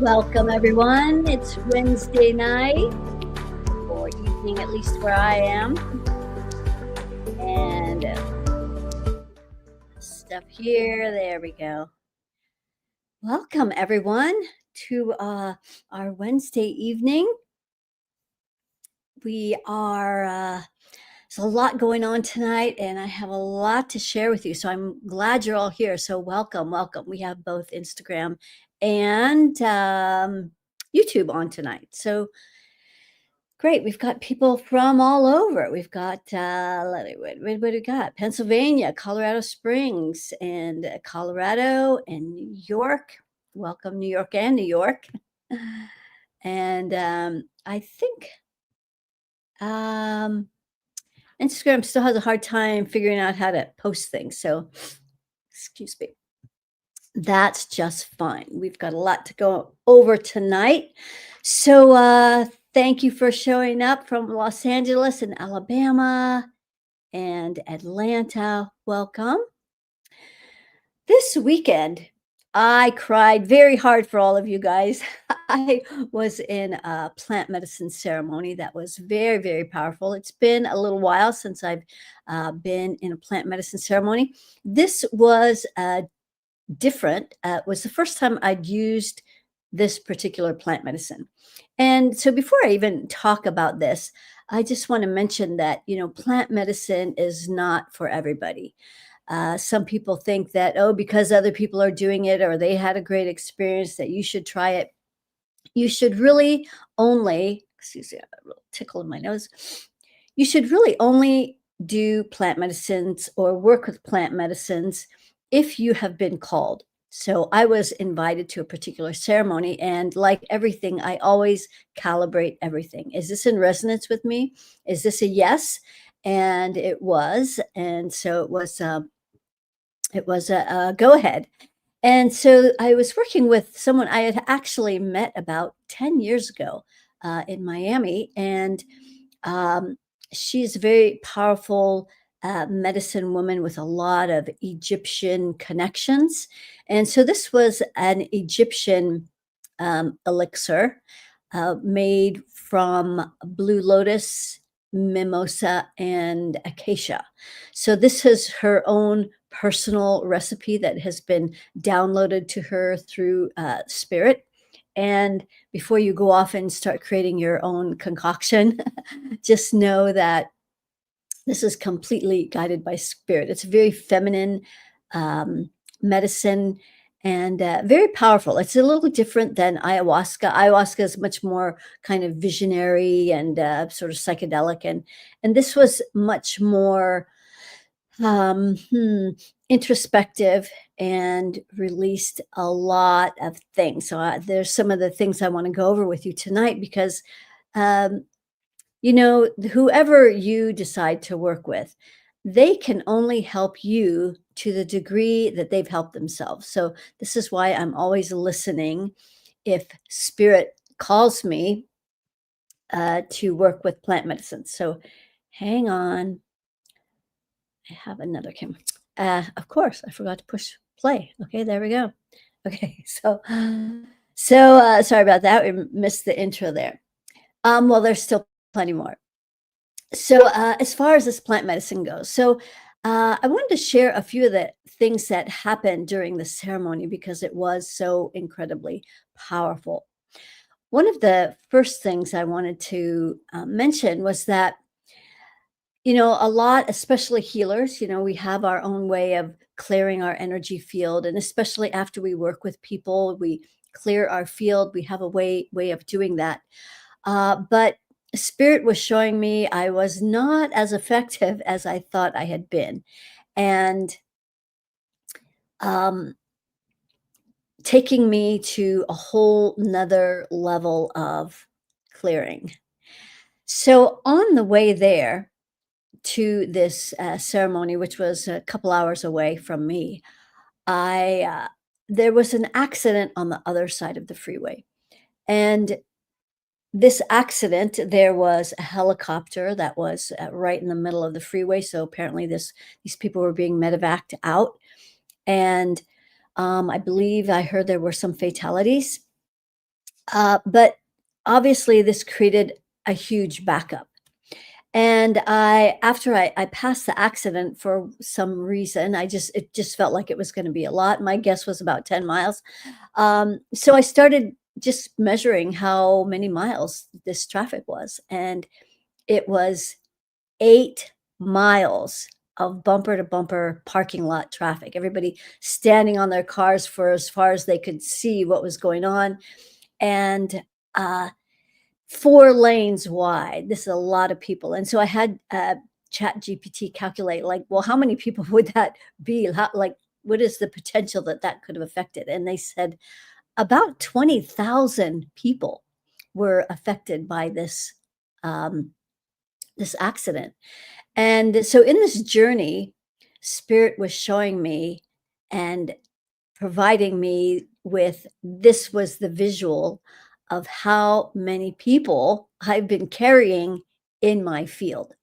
Welcome, everyone. It's Wednesday night, or evening, at least where I am. And stuff here. There we go. Welcome, everyone, to our Wednesday evening. We are, there's a lot going on tonight, and I have a lot to share with you. So I'm glad you're all here. So welcome, welcome. We have both Instagram and YouTube on tonight. So great. We've got people from all over. We've got, what do we got? Pennsylvania, Colorado Springs, and Colorado and New York. Welcome, New York and New York. And I think um, Instagram still has a hard time figuring out how to post things. So, excuse me. That's just fine. We've got a lot to go over tonight. So, thank you for showing up from Los Angeles and Alabama and Atlanta. Welcome. This weekend, I cried very hard for all of you guys. I was in a plant medicine ceremony that was very, very powerful. It's been a little while since I've been in a plant medicine ceremony. This was different. Was the first time I'd used this particular plant medicine. And so before I even talk about this, I just want to mention that, plant medicine is not for everybody. Some people think that, oh, because other people are doing it or they had a great experience, that you should try it. You should really only, excuse me, a little tickle in my nose. You should really only do plant medicines or work with plant medicines if you have been called. So I was invited to a particular ceremony, and like everything, I always calibrate everything. Is this in resonance with me? Is this a yes? And it was, and so it was. It was a go ahead. And so I was working with someone I had actually met about 10 years ago in Miami. And um, she's a very powerful medicine woman with a lot of Egyptian connections. And so this was an Egyptian elixir made from blue lotus, mimosa, and acacia. So this is her own personal recipe that has been downloaded to her through spirit. And before you go off and start creating your own concoction, just know that this is completely guided by spirit. It's a very feminine medicine and very powerful. It's a little different than ayahuasca. Ayahuasca is much more kind of visionary and sort of psychedelic, and this was much more um, hmm, introspective and released a lot of things. So there's some of the things I want to go over with you tonight because um, whoever you decide to work with, they can only help you to the degree that they've helped themselves. So this is why I'm always listening. If spirit calls me to work with plant medicine. So hang on. I have another camera. Of course, I forgot to push play. Okay, there we go. Okay, so sorry about that. We missed the intro there. Well, there's still plenty more. So, as far as this plant medicine goes, I wanted to share a few of the things that happened during the ceremony because it was so incredibly powerful. One of the first things I wanted to mention was that, a lot, especially healers, we have our own way of clearing our energy field. And especially after we work with people, we clear our field. We have a way of doing that. But spirit was showing me I was not as effective as I thought I had been. And um, taking me to a whole nother level of clearing. So on the way there to this ceremony, which was a couple hours away from me, I there was an accident on the other side of the freeway. And this accident, there was a helicopter that was right in the middle of the freeway. So apparently, these people were being medevaced out, and I believe I heard there were some fatalities. But obviously, this created a huge backup. And after I passed the accident for some reason, it just felt like it was going to be a lot. My guess was about 10 miles. So I started just measuring how many miles this traffic was. And it was 8 miles of bumper to bumper parking lot traffic. Everybody standing on their cars for as far as they could see what was going on. And uh, 4 lanes wide. This is a lot of people, and so I had, ChatGPT calculate, like, well, how many people would that be? How like, what is the potential that that could have affected? And they said about 20,000 people were affected by um, this accident. And so in this journey, Spirit was showing me and providing me with this was the visual of how many people I've been carrying in my field.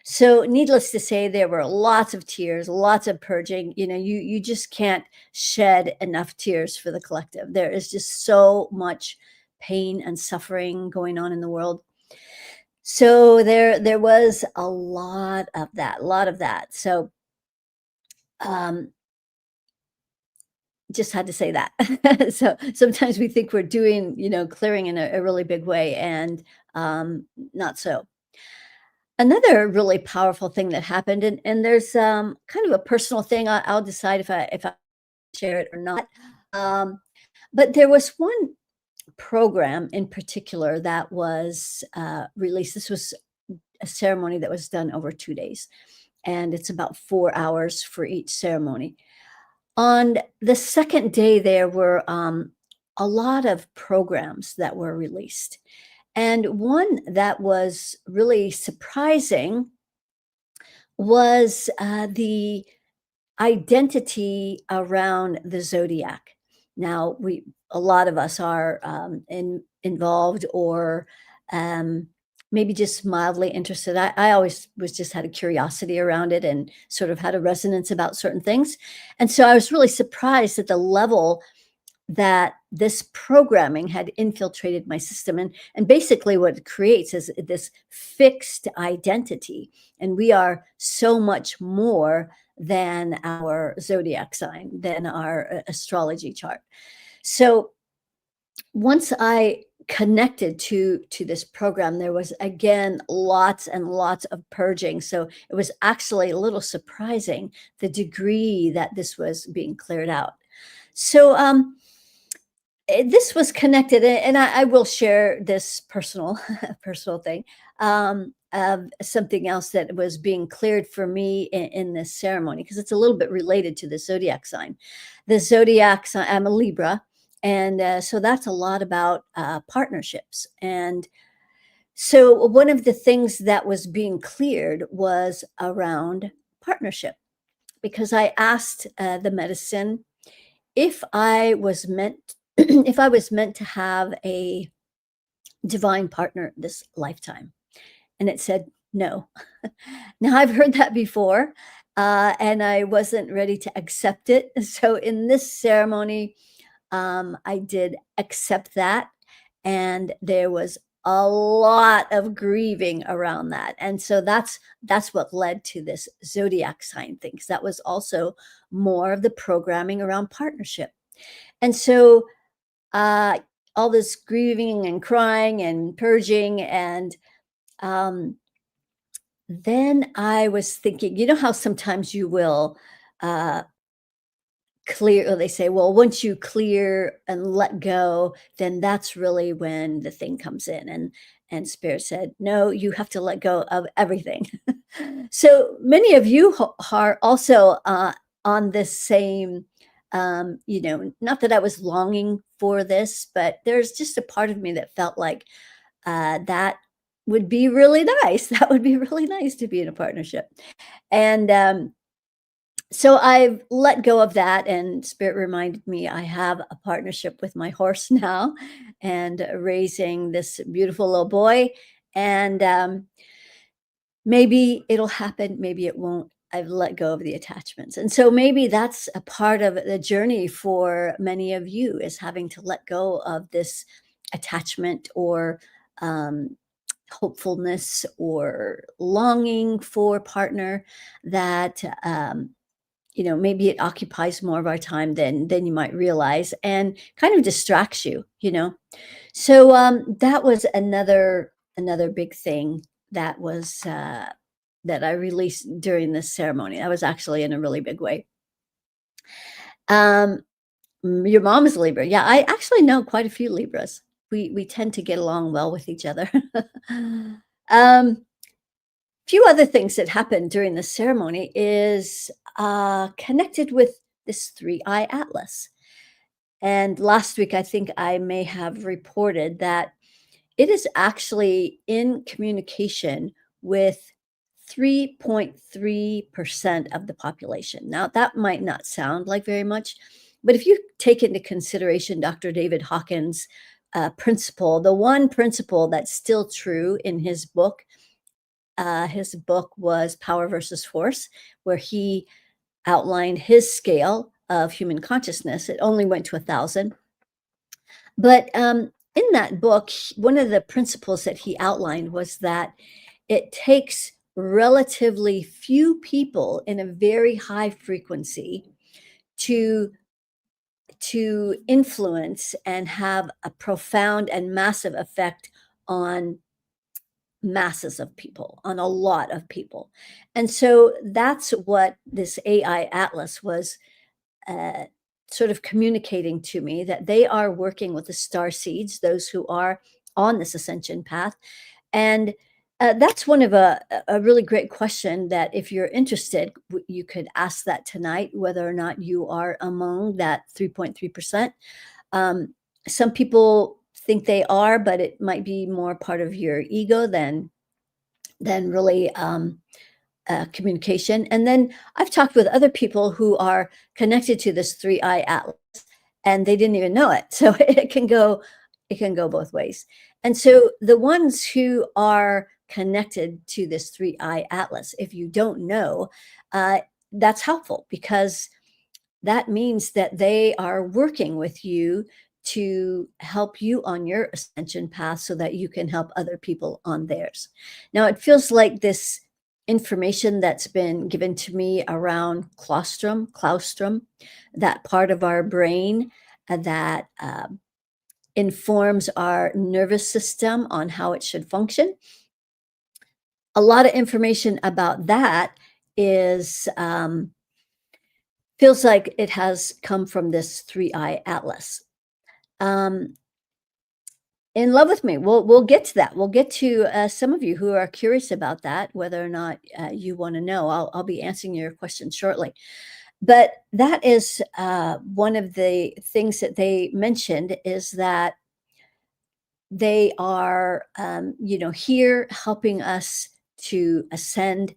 So needless to say, there were lots of tears, lots of purging. You just can't shed enough tears for the collective. There is just so much pain and suffering going on in the world. So there was a lot of that, a lot of that. So um just had to say that. So sometimes we think we're doing, clearing in a really big way, and not so. Another really powerful thing that happened, and there's kind of a personal thing. I'll decide if I share it or not. Um, but there was one program in particular that was released. This was a ceremony that was done over 2 days, and it's about 4 hours for each ceremony. On the second day, there were, a lot of programs that were released, and one that was really surprising was, the identity around the zodiac. Now, we a lot of us are, involved or, um, maybe just mildly interested. I always was just had a curiosity around it and sort of had a resonance about certain things, and so I was really surprised at the level that this programming had infiltrated my system. And basically what it creates is this fixed identity, and we are so much more than our zodiac sign, than our astrology chart. So once I connected to this program, there was again lots and lots of purging. So it was actually a little surprising the degree that this was being cleared out. So this was connected, and I will share this personal personal thing, of something else that was being cleared for me in this ceremony, because it's a little bit related to the zodiac sign. The zodiac sign, I'm a Libra, and so that's a lot about partnerships. And so one of the things that was being cleared was around partnership, because I asked the medicine if I was meant if I was meant to have a divine partner this lifetime. And it said no. Now I've heard that before, and I wasn't ready to accept it. So in this ceremony, I did accept that, and there was a lot of grieving around that. And so that's what led to this zodiac sign thing, 'cause that was also more of the programming around partnership. And so uh, all this grieving and crying and purging, and um, then I was thinking, how sometimes you will uh, clear, or they say, well, once you clear and let go, then that's really when the thing comes in. And Spirit said, no, you have to let go of everything. So many of you are also on this same, not that I was longing for this, but there's just a part of me that felt like that would be really nice. That would be really nice to be in a partnership. And so I've let go of that, and Spirit reminded me I have a partnership with my horse now, and raising this beautiful little boy. And maybe it'll happen, maybe it won't. I've let go of the attachments. And so maybe that's a part of the journey for many of you, is having to let go of this attachment or um, hopefulness or longing for partner that maybe it occupies more of our time than you might realize and kind of distracts you, so that was another big thing that was that I released during this ceremony. That was actually in a really big way. um your mom is a Libra. Yeah, I actually know quite a few Libras. We tend to get along well with each other. um Few other things that happened during the ceremony is connected with this three-eye atlas. And last week, I think I may have reported that it is actually in communication with 3.3% of the population. Now, that might not sound like very much, but if you take into consideration Dr. David Hawkins' principle, the one principle that's still true in his book was Power versus Force, where he outlined his scale of human consciousness. It only went to 1,000. But in that book, one of the principles that he outlined was that it takes relatively few people in a very high frequency to influence and have a profound and massive effect on masses of people, on a lot of people. And so that's what this AI Atlas was uh, sort of communicating to me, that they are working with the star seeds, those who are on this ascension path. And that's one of a really great question that if you're interested, you could ask that tonight, whether or not you are among that 3.3%. Um, some people think they are, but it might be more part of your ego than really communication. And then I've talked with other people who are connected to this three-eye atlas, and they didn't even know it. So it can go both ways. And so the ones who are connected to this three-eye atlas, if you don't know, uh, that's helpful because that means that they are working with you to help you on your ascension path so that you can help other people on theirs. Now, it feels like this information that's been given to me around claustrum, that part of our brain that informs our nervous system on how it should function. A lot of information about that is feels like it has come from this three-eye atlas. Um, in love with me, we'll get to that. We'll get to some of you who are curious about that, whether or not you want to know. I'll be answering your question shortly. But that is one of the things that they mentioned is that they are, here helping us to ascend,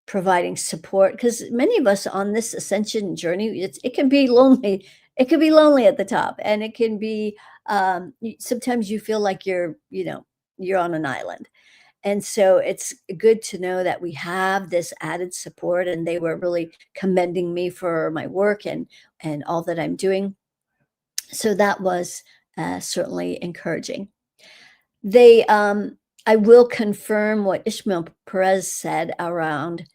providing support, because many of us on this ascension journey, it can be lonely. It can be lonely at the top, and it can be sometimes you feel like you're on an island. And so it's good to know that we have this added support, and they were really commending me for my work and all that I'm doing. So that was certainly encouraging. They I will confirm what Ishmael Perez said around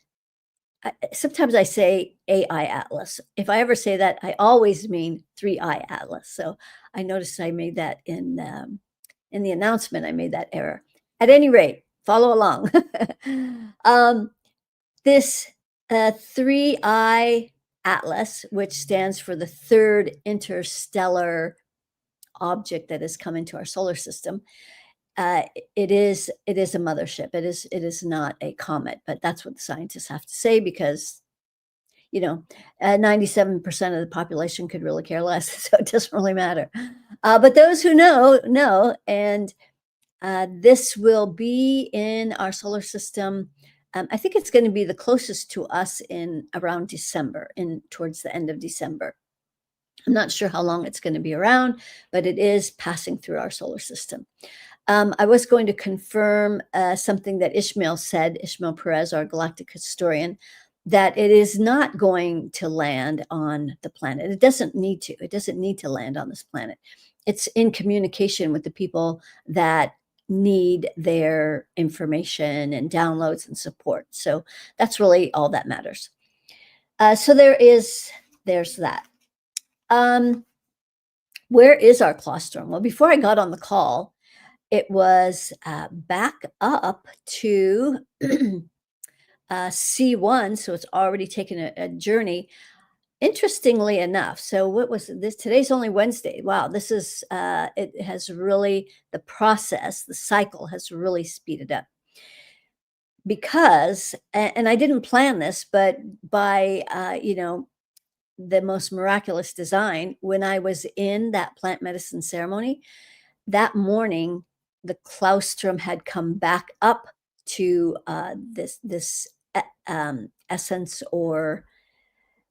sometimes I say AI Atlas. If I ever say that, I always mean three-eye Atlas. So I noticed I made that in the announcement. I made that error. At any rate, follow along. um, this three-eye Atlas, which stands for the third interstellar object that has come into our solar system, uh, it is a mothership. It is not a comet, but that's what the scientists have to say because 97% of the population could really care less, so it doesn't really matter. But those who know, and this will be in our solar system. I think it's going to be the closest to us in around December, in towards the end of December. I'm not sure how long it's going to be around, but it is passing through our solar system. I was going to confirm something that Ishmael said, Ishmael Perez, our galactic historian, that it is not going to land on the planet. It doesn't need to. It doesn't need to land on this planet. It's in communication with the people that need their information and downloads and support. So that's really all that matters. So there's that. Um, where is our colostrum? Well, before I got on the call, it was back up to C1, so it's already taken a journey. Interestingly enough, so what was this? Today's only Wednesday. Wow, this is it has really the process, the cycle has really speeded up because, and I didn't plan this, but by the most miraculous design, when I was in that plant medicine ceremony that morning, the claustrum had come back up to this essence or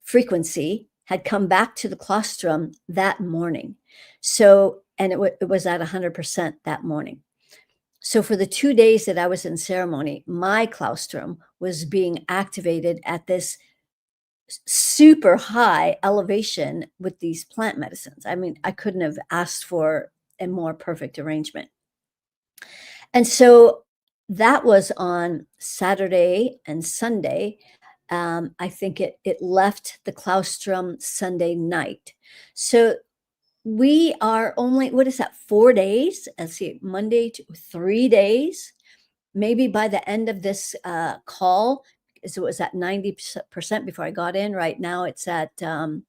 frequency had come back to the claustrum that morning. So, and it was at 100% that morning. So for the 2 days that I was in ceremony, my claustrum was being activated at this super high elevation with these plant medicines. I mean, I couldn't have asked for a more perfect arrangement. And so that was on Saturday and Sunday. I think it left the claustrum Sunday night. So we are only, what is that, 4 days? Let's see, Monday to 3 days. Maybe by the end of this call, so it was at 90% before I got in. Right now it's at 95%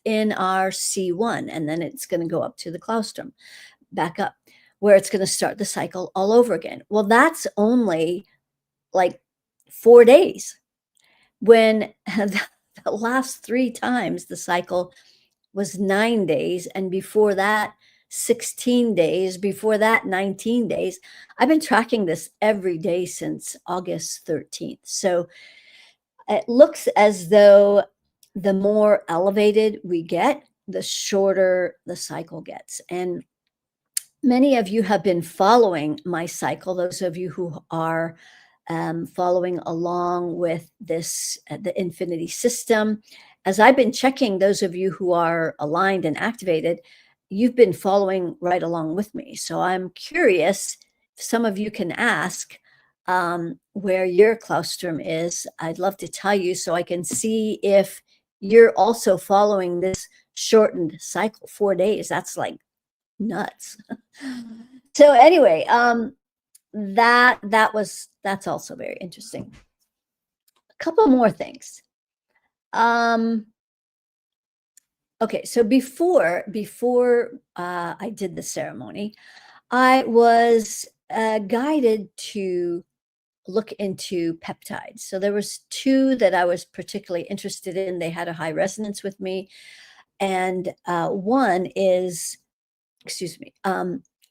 in our C1, and then it's going to go up to the claustrum, back up, where it's going to start the cycle all over again. Well, that's only like 4 days. When the last 3 times the cycle was 9 days, and before that 16 days, before that 19 days. I've been tracking this every day since August 13th. So it looks as though the more elevated we get, the shorter the cycle gets. And many of you have been following my cycle, those of you who are following along with this, the infinity system. As I've been checking, those of you who are aligned and activated, you've been following right along with me. So I'm curious, if some of you can ask where your claustrum is. I'd love to tell you so I can see if you're also following this shortened cycle. 4 days, that's like nuts. So anyway, that's also very interesting. A couple more things. Okay, so before I did the ceremony, I was guided to look into peptides. So there was 2 that I was particularly interested in. They had a high resonance with me, and one is, excuse me,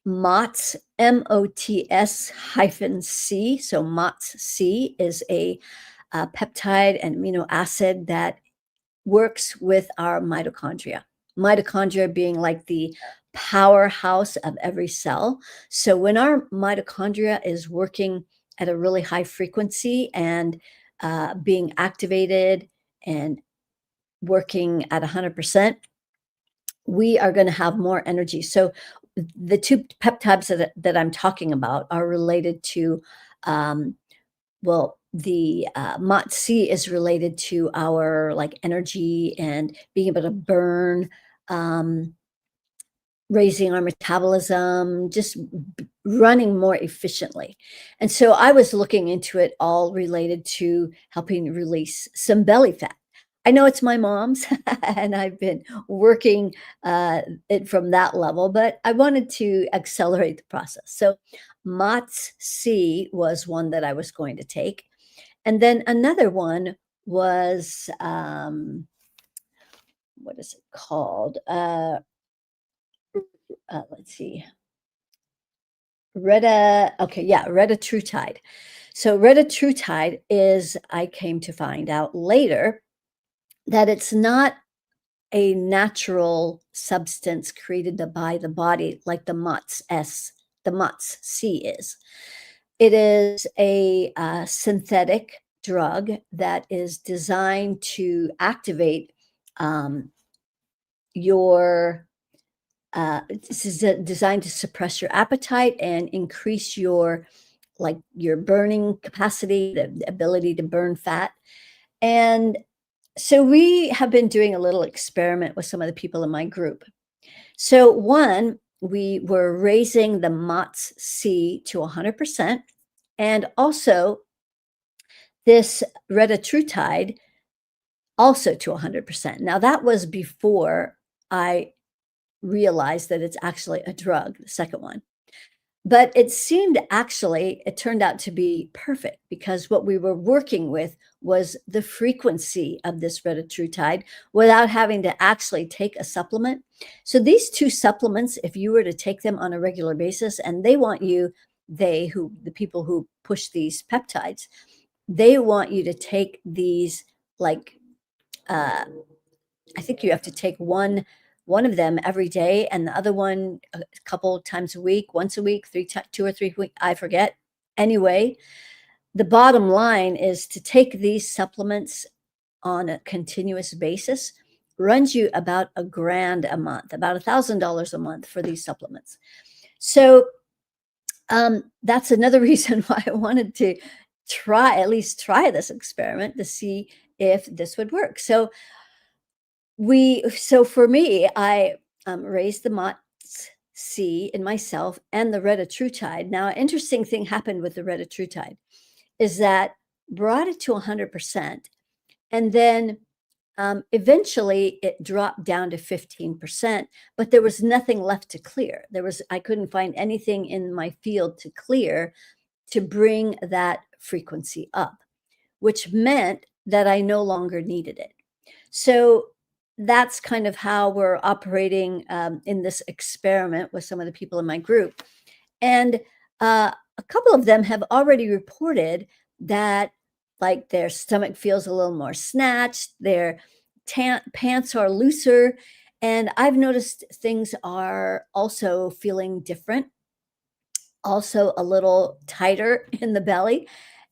MOTS, MOTS-C. So MOTS-C is a peptide and amino acid that works with our mitochondria. Mitochondria being like the powerhouse of every cell. So when our mitochondria is working at a really high frequency and being activated and working at 100%, we are going to have more energy. So the 2 peptides that I'm talking about are related to, well, the MOTS-C is related to our like energy and being able to burn, raising our metabolism, just running more efficiently. And so I was looking into it, all related to helping release some belly fat. I know it's my mom's, and I've been working it from that level, but I wanted to accelerate the process. So MOTS-C was one that I was going to take. And then another one was, what is it called? Let's see. Retatrutide. So retatrutide is, I came to find out later, that it's not a natural substance created by the body like the MOTS-C is. It is a synthetic drug that is designed to activate um, your this is designed to suppress your appetite and increase your like your burning capacity, the ability to burn fat. And so we have been doing a little experiment with some of the people in my group. So one, we were raising the MOTS C to 100%, and also this retatrutide also to 100%. Now that was before I realized that it's actually a drug, the second one. But it turned out to be perfect because what we were working with was the frequency of this retatrutide without having to actually take a supplement. So these two supplements, if you were to take them on a regular basis, and the people who push these peptides, they want you to take these like uh, I think you have to take one of them every day and the other one a couple times a week, once a week, 2 or 3 week, I forget. Anyway, the bottom line is to take these supplements on a continuous basis runs you about a grand a month, about $1,000 a month for these supplements. So that's another reason why I wanted to at least try this experiment to see if this would work. So for me, I raised the MOTS-C in myself and the retatrutide. Now, an interesting thing happened with the retatrutide is that brought it to 100%, and then eventually it dropped down to 15%, but there was nothing left to clear. I couldn't find anything in my field to clear to bring that frequency up, which meant that I no longer needed it. So that's kind of how we're operating in this experiment with some of the people in my group. And a couple of them have already reported that, like, their stomach feels a little more snatched, their pants are looser. And I've noticed things are also feeling different, also a little tighter in the belly.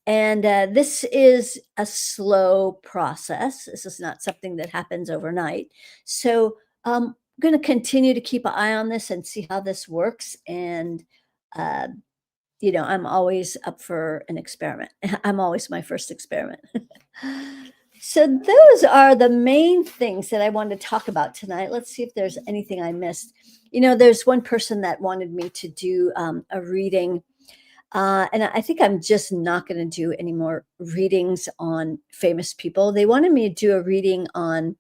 And this is a slow process. This is not something that happens overnight. So I'm going to continue to keep an eye on this and see how this works. And, uh, I'm always up for an experiment. I'm always my first experiment. So those are the main things that I wanted to talk about tonight. Let's see if there's anything I missed. There's one person that wanted me to do a reading, and I think I'm just not going to do any more readings on famous people. They wanted me to do a reading on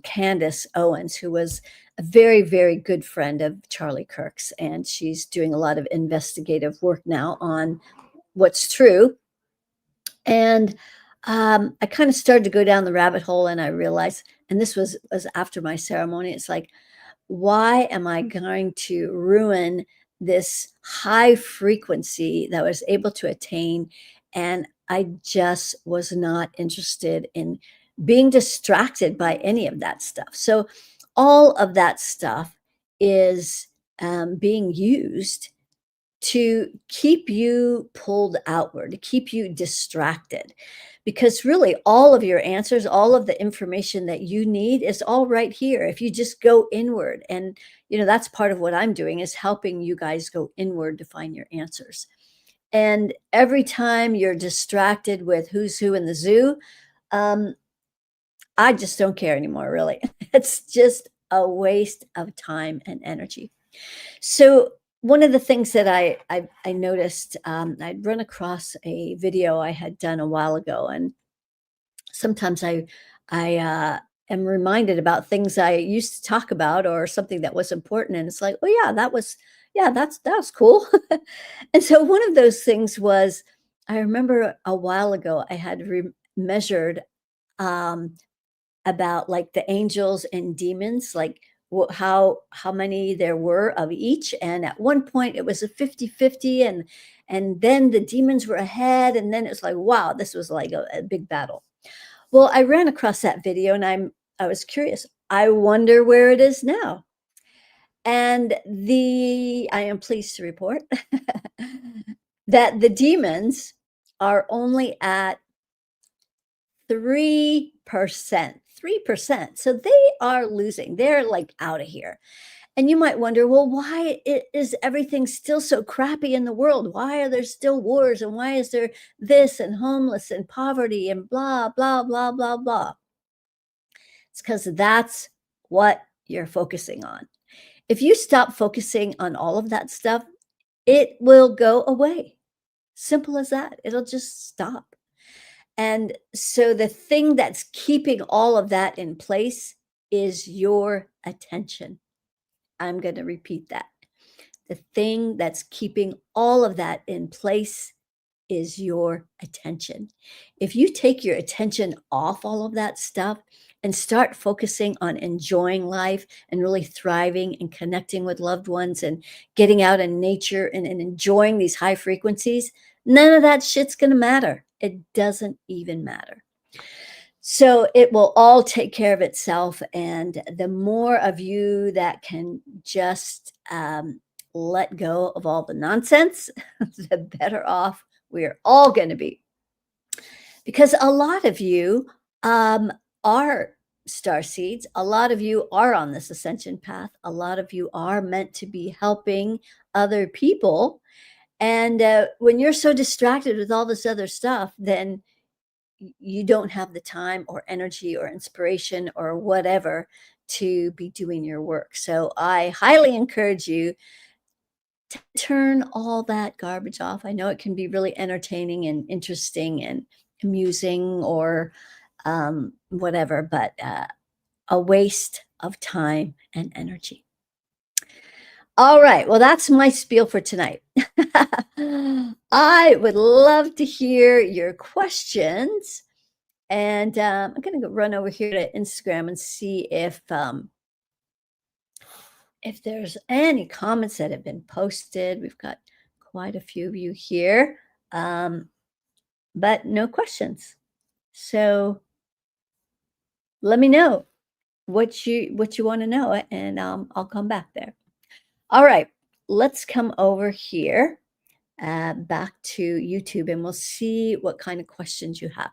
Candace Owens, who was a very, very good friend of Charlie Kirk's, and she's doing a lot of investigative work now on what's true. And I kind of started to go down the rabbit hole, and I realized, and this was after my ceremony, it's like, why am I going to ruin this high frequency that I was able to attain? And I just was not interested in being distracted by any of that stuff. So all of that stuff is being used to keep you pulled outward, to keep you distracted. Because really, all of your answers, all of the information that you need is all right here. If you just go inward, and that's part of what I'm doing is helping you guys go inward to find your answers. And every time you're distracted with who's who in the zoo, um, I just don't care anymore, really. It's just a waste of time and energy. So one of the things that I noticed, I'd run across a video I had done a while ago, and sometimes I am reminded about things I used to talk about or something that was important, and it's like, oh yeah, that was cool. And so one of those things was, I remember a while ago I had measured um, about like the angels and demons, like how many there were of each. And at one point it was a 50-50, and then the demons were ahead, and then it's like, wow, this was like a big battle. Well, I ran across that video, and I was curious. I wonder where it is now. And I am pleased to report that the demons are only at 3%. 3%. So they are losing. They're like out of here. And you might wonder, well, why is everything still so crappy in the world? Why are there still wars? And why is there this and homeless and poverty and blah, blah, blah, blah, blah? It's because that's what you're focusing on. If you stop focusing on all of that stuff, it will go away. Simple as that. It'll just stop. And so the thing that's keeping all of that in place is your attention. I'm going to repeat that. The thing that's keeping all of that in place is your attention. If you take your attention off all of that stuff and start focusing on enjoying life and really thriving and connecting with loved ones and getting out in nature and enjoying these high frequencies, none of that shit's going to matter. It doesn't even matter. So it will all take care of itself. And the more of you that can just let go of all the nonsense, the better off we're all going to be. Because a lot of you are star seeds. A lot of you are on this ascension path. A lot of you are meant to be helping other people. And when you're so distracted with all this other stuff, then you don't have the time or energy or inspiration or whatever to be doing your work. So I highly encourage you to turn all that garbage off. I know it can be really entertaining and interesting and amusing or whatever, but a waste of time and energy. All right. Well, that's my spiel for tonight. I would love to hear your questions. And I'm going to run over here to Instagram and see if there's any comments that have been posted. We've got quite a few of you here, but no questions. So let me know what you want to know, and I'll come back there. All right, let's come over here back to YouTube, and we'll see what kind of questions you have.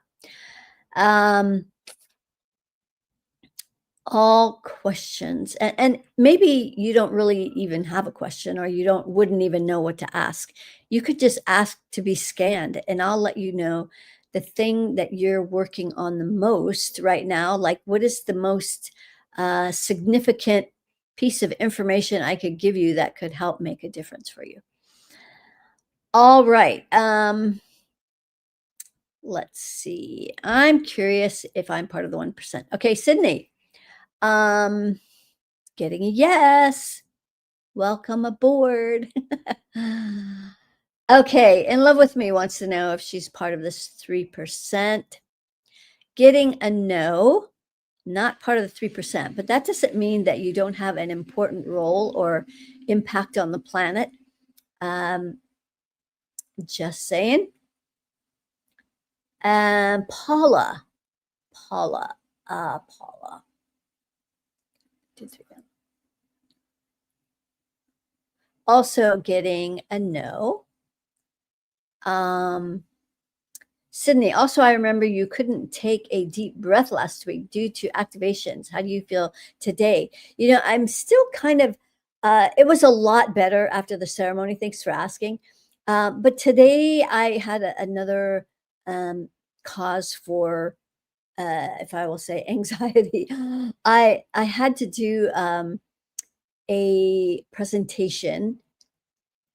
All questions, and maybe you don't really even have a question, or you wouldn't even know what to ask. You could just ask to be scanned, and I'll let you know the thing that you're working on the most right now. Like, what is the most significant piece of information I could give you that could help make a difference for you? All right. Let's see. I'm curious if I'm part of the 1%. Okay, Sydney. Getting a yes. Welcome aboard. Okay, In Love With Me wants to know if she's part of this 3%. Getting a no, not part of the 3%, but that doesn't mean that you don't have an important role or impact on the planet. Just saying. Paula. 2, 3. Also getting a no. Sydney, also, I remember you couldn't take a deep breath last week due to activations. How do you feel today? You know, I'm still kind of, it was a lot better after the ceremony. Thanks for asking. But today I had another cause for, if I will say, anxiety. I had to do a presentation.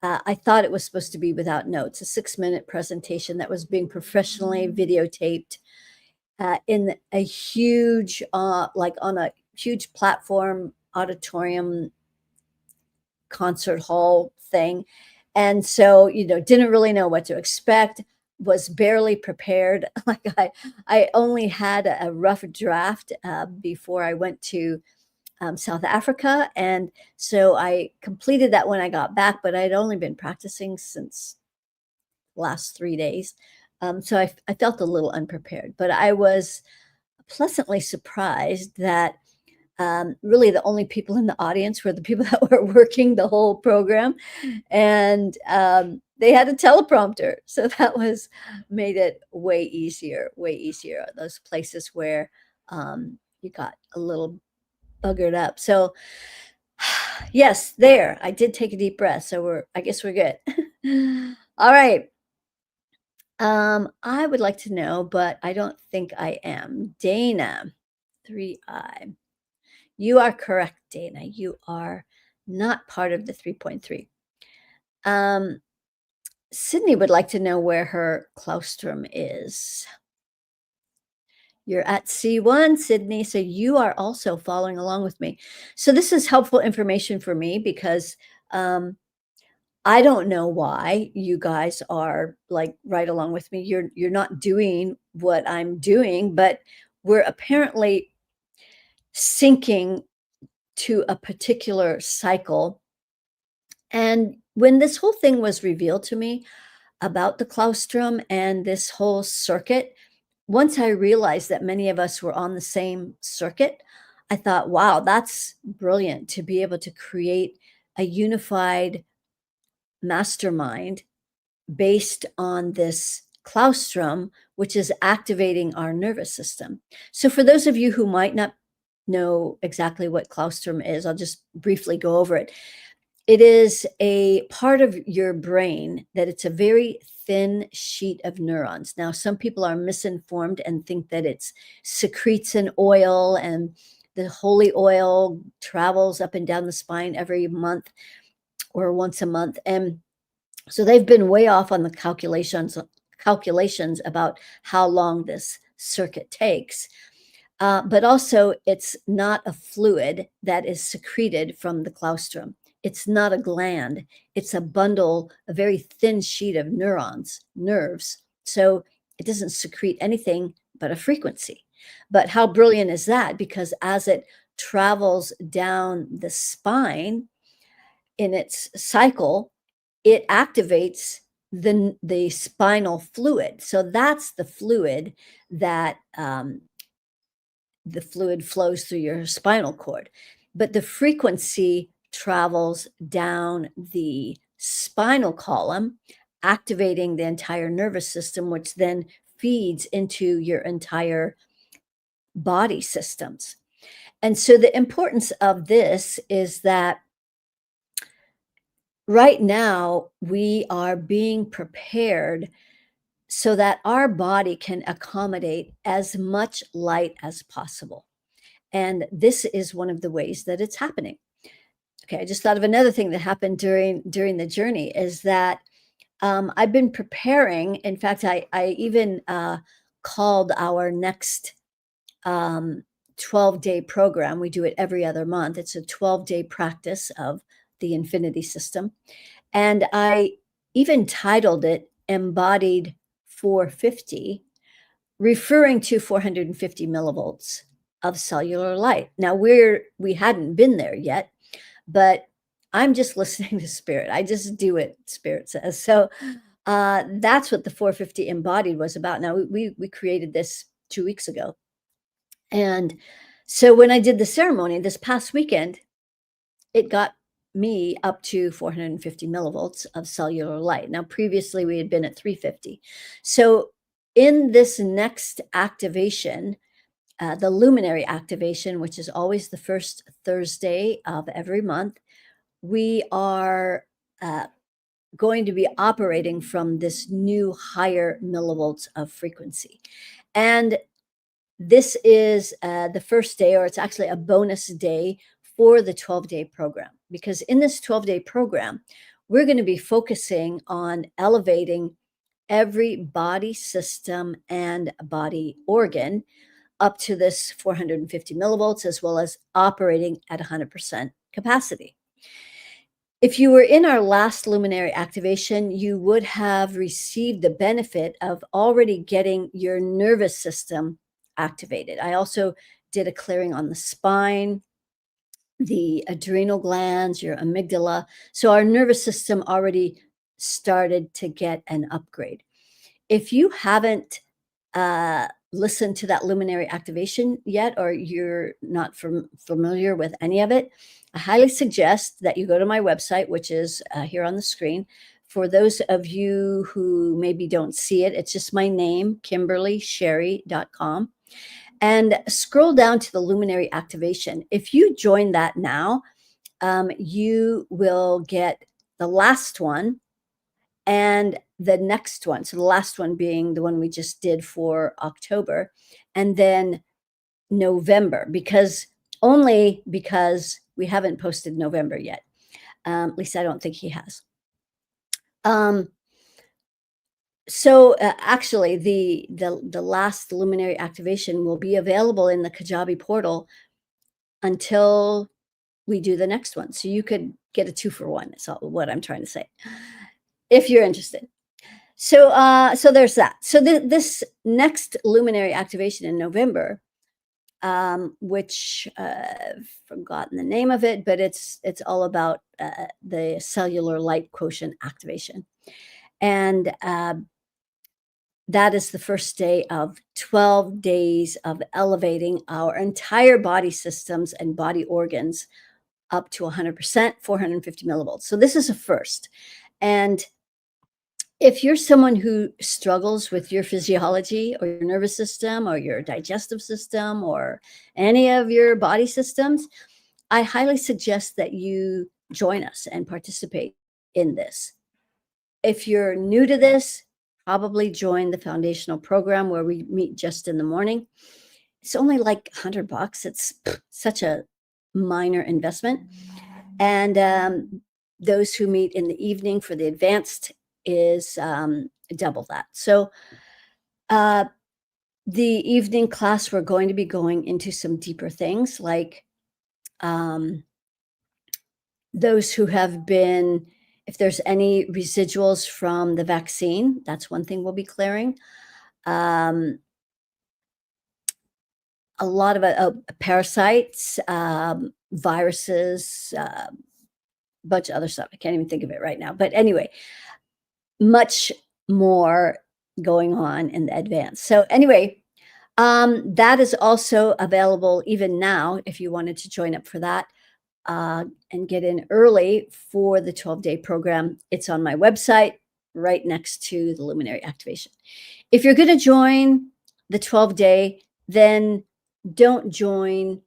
I thought it was supposed to be without notes, a 6-minute presentation that was being professionally videotaped in a huge, like on a huge platform, auditorium, concert hall thing. And so, you know, didn't really know what to expect, was barely prepared. Like I only had a rough draft before I went to South Africa. And so I completed that when I got back, but I'd only been practicing since last 3 days. So I felt a little unprepared, but I was pleasantly surprised that really the only people in the audience were the people that were working the whole program. And they had a teleprompter. So that was made it way easier. Those places where you got a little buggered up. So yes, there. I did take a deep breath. So I guess we're good. All right. I would like to know, but I don't think I am. Dana, 3I. You are correct, Dana. You are not part of the 3.3. Um, Sydney would like to know where her claustrum is. You're at C1, Sydney, so you are also following along with me. So this is helpful information for me because I don't know why you guys are like right along with me. You're not doing what I'm doing, but we're apparently syncing to a particular cycle. And when this whole thing was revealed to me about the claustrum and this whole circuit, once I realized that many of us were on the same circuit, I thought, wow, that's brilliant to be able to create a unified mastermind based on this claustrum, which is activating our nervous system. So, for those of you who might not know exactly what claustrum is, I'll just briefly go over it. It is a part of your brain that it's a very thin sheet of neurons. Now, some people are misinformed and think that it's secretes an oil and the holy oil travels up and down the spine every month or once a month. And so they've been way off on the calculations about how long this circuit takes. But also, it's not a fluid that is secreted from the claustrum. It's not a gland. It's a bundle, a very thin sheet of nerves. So it doesn't secrete anything but a frequency. But how brilliant is that? Because as it travels down the spine in its cycle, it activates the spinal fluid. So that's the fluid that the fluid flows through your spinal cord, but the frequency travels down the spinal column, activating the entire nervous system, which then feeds into your entire body systems. And so the importance of this is that right now we are being prepared so that our body can accommodate as much light as possible. And this is one of the ways that it's happening. Okay, I just thought of another thing that happened during the journey is that I've been preparing. In fact, I even called our next 12-day program. We do it every other month. It's a 12-day practice of the infinity system. And I even titled it Embodied 450, referring to 450 millivolts of cellular light. Now we hadn't been there yet, but I'm just listening to spirit. I just do what spirit says. So that's what the 450 embodied was about. Now we created this 2 weeks ago. And so when I did the ceremony this past weekend, it got me up to 450 millivolts of cellular light. Now, previously we had been at 350. So in this next activation, the luminary activation, which is always the first Thursday of every month, we are going to be operating from this new higher millivolts of frequency. And this is the first day, or it's actually a bonus day for the 12-day program, because in this 12-day program, we're going to be focusing on elevating every body system and body organ up to this 450 millivolts, as well as operating at 100% capacity. If you were in our last luminary activation, you would have received the benefit of already getting your nervous system activated. I also did a clearing on the spine, the adrenal glands, your amygdala. So our nervous system already started to get an upgrade. If you haven't listened to that luminary activation yet, or you're not familiar with any of it, I highly suggest that you go to my website, which is here on the screen, For those of you who maybe don't see it, it's just my name, KimberlySherry.com. And scroll down to the luminary activation. If you join that now, you will get the last one and the next one. So the last one being the one we just did for October, and then November, only because we haven't posted November yet. At least I don't think he has. Actually, the last luminary activation will be available in the Kajabi portal until we do the next one. So you could get a 2 for 1. That's all what I'm trying to say, if you're interested. So there's that. So this next luminary activation in November, which I've forgotten the name of it, but it's all about the cellular light quotient activation, and that is the first day of 12 days of elevating our entire body systems and body organs up to 100%, 450 millivolts. So this is a first. And if you're someone who struggles with your physiology or your nervous system or your digestive system or any of your body systems, I highly suggest that you join us and participate in this. If you're new to this, probably join the foundational program where we meet just in the morning. It's only like $100. It's such a minor investment. And those who meet in the evening for the advanced is double that. So the evening class, we're going to be going into some deeper things, like those who have been, if there's any residuals from the vaccine, that's one thing we'll be clearing. A lot of parasites, viruses, a bunch of other stuff. I can't even think of it right now. But anyway, much more going on in the advance. So anyway, that is also available even now if you wanted to join up for that and get in early for the 12-day program. It's on my website right next to the luminary activation. If you're going to join the 12-day, then don't join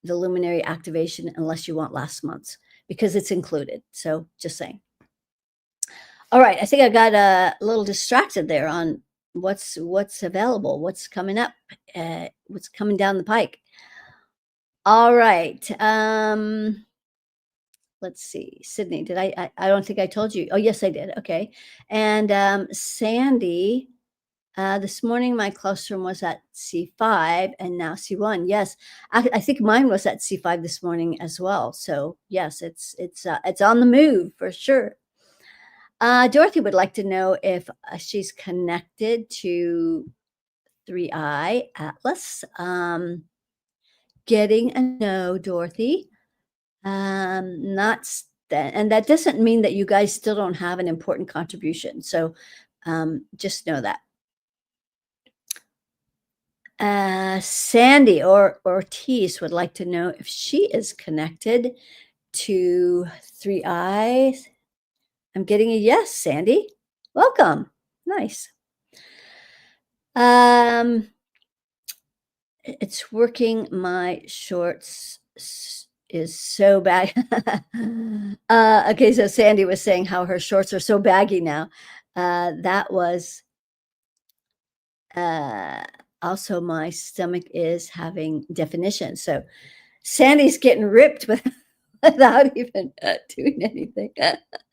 the luminary activation unless you want last month's, because it's included. So just saying. All right, I think I got a little distracted there on what's available, what's coming up, what's coming down the pike. All right. Let's see, Sydney, did I don't think I told you. Oh, yes, I did. Okay. And Sandy, this morning my claustrum was at C5 and now C1. Yes, I think mine was at C5 this morning as well. So yes, it's on the move for sure. Dorothy would like to know if she's connected to 3i Atlas. Getting a no, Dorothy. Not that, and that doesn't mean that you guys still don't have an important contribution. So just know that. Sandy or Ortiz would like to know if she is connected to 3i. I'm getting a yes, Sandy. Welcome. Nice. It's working. My shorts is so bad. Okay, so Sandy was saying how her shorts are so baggy now. That was also my stomach is having definition. So Sandy's getting ripped without even doing anything.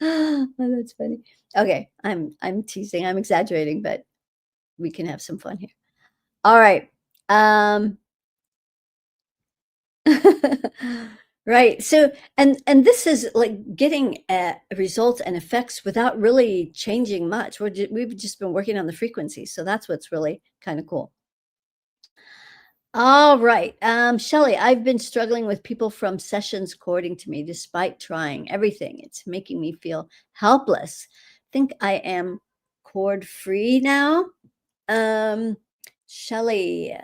Oh, that's funny. Okay, I'm teasing. I'm exaggerating, but we can have some fun here. All right. Right. So, and this is like getting results and effects without really changing much. We've just been working on the frequency. So that's what's really kind of cool. All right. Shelley, I've been struggling with people from sessions cording to me despite trying everything. It's making me feel helpless. Think I am cord free now. Shelley,